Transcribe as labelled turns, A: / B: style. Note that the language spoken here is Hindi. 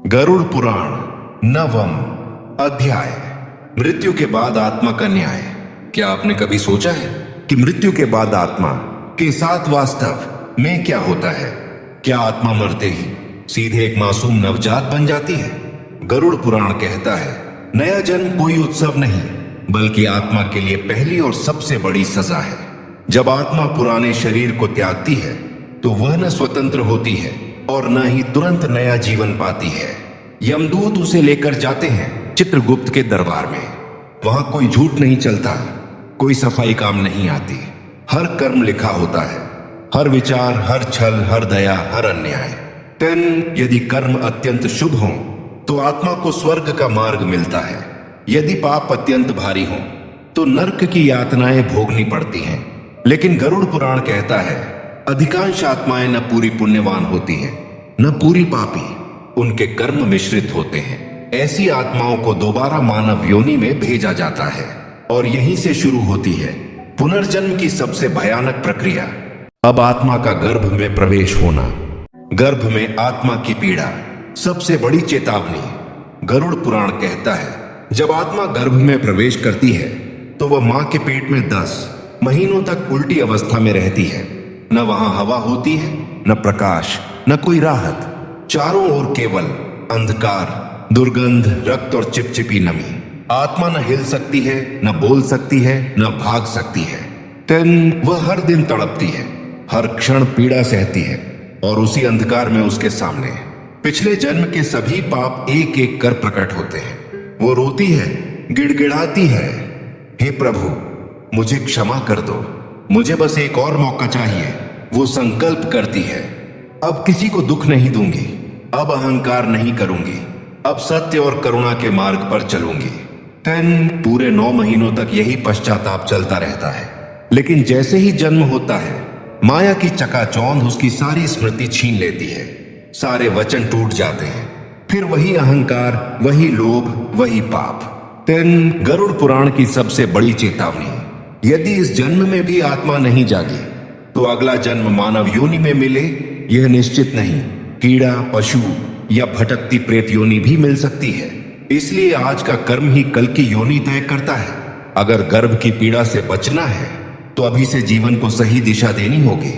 A: गरुड़ पुराण नवम अध्याय। मृत्यु के बाद आत्मा का न्याय। क्या आपने कभी सोचा है कि मृत्यु के बाद आत्मा के साथ वास्तव में क्या होता है? क्या आत्मा मरते ही सीधे एक मासूम नवजात बन जाती है? गरुड़ पुराण कहता है, नया जन्म कोई उत्सव नहीं बल्कि आत्मा के लिए पहली और सबसे बड़ी सजा है। जब आत्मा पुराने शरीर को त्यागती है तो वह न स्वतंत्र होती है और न ही तुरंत नया जीवन पाती है। यमदूत उसे लेकर जाते हैं चित्रगुप्त के दरबार में। वहां कोई झूठ नहीं चलता, कोई सफाई काम नहीं आती। हर कर्म लिखा होता है, हर विचार, हर छल, हर दया, हर अन्याय। यदि कर्म अत्यंत शुभ हो तो आत्मा को स्वर्ग का मार्ग मिलता है। यदि पाप अत्यंत भारी हो तो नर्क की यातनाएं भोगनी पड़ती हैं। लेकिन गरुड़ पुराण कहता है, अधिकांश आत्माएं न पूरी पुण्यवान होती हैं, न पूरी पापी। उनके कर्म मिश्रित होते हैं। ऐसी आत्माओं को दोबारा मानव योनि में भेजा जाता है और यहीं से शुरू होती है पुनर्जन्म की सबसे भयानक प्रक्रिया। अब आत्मा का गर्भ में प्रवेश होना। गर्भ में आत्मा की पीड़ा सबसे बड़ी चेतावनी। गरुड़ पुराण कहता है, जब आत्मा गर्भ में प्रवेश करती है तो वह मां के पेट में 10 महीनों तक उल्टी अवस्था में रहती है। न वहां हवा होती है, न प्रकाश, न कोई राहत। चारों ओर केवल अंधकार, दुर्गंध, रक्त और चिपचिपी नमी। आत्मा न हिल सकती है, न बोल सकती है, न भाग सकती है। वह हर दिन तड़पती है, हर क्षण पीड़ा सहती है और उसी अंधकार में उसके सामने पिछले जन्म के सभी पाप एक एक कर प्रकट होते हैं। वो रोती है, गिड़गिड़ाती है, हे प्रभु मुझे क्षमा कर दो, मुझे बस एक और मौका चाहिए। वो संकल्प करती है, अब किसी को दुख नहीं दूंगी, अब अहंकार नहीं करूंगी, अब सत्य और करुणा के मार्ग पर चलूंगी। पूरे 9 महीनों तक यही पश्चाताप चलता रहता है। लेकिन जैसे ही जन्म होता है, माया की चकाचौंध उसकी सारी स्मृति छीन लेती है। सारे वचन टूट जाते हैं। फिर वही अहंकार, वही लोभ, वही पाप। गरुड़ पुराण की सबसे बड़ी चेतावनी, यदि इस जन्म में भी आत्मा नहीं जागी तो अगला जन्म मानव योनि में मिले यह निश्चित नहीं। कीड़ा, पशु या भटकती प्रेत योनि भी मिल सकती है। इसलिए आज का कर्म ही कल की योनि तय करता है। अगर गर्भ की पीड़ा से बचना है तो अभी से जीवन को सही दिशा देनी होगी।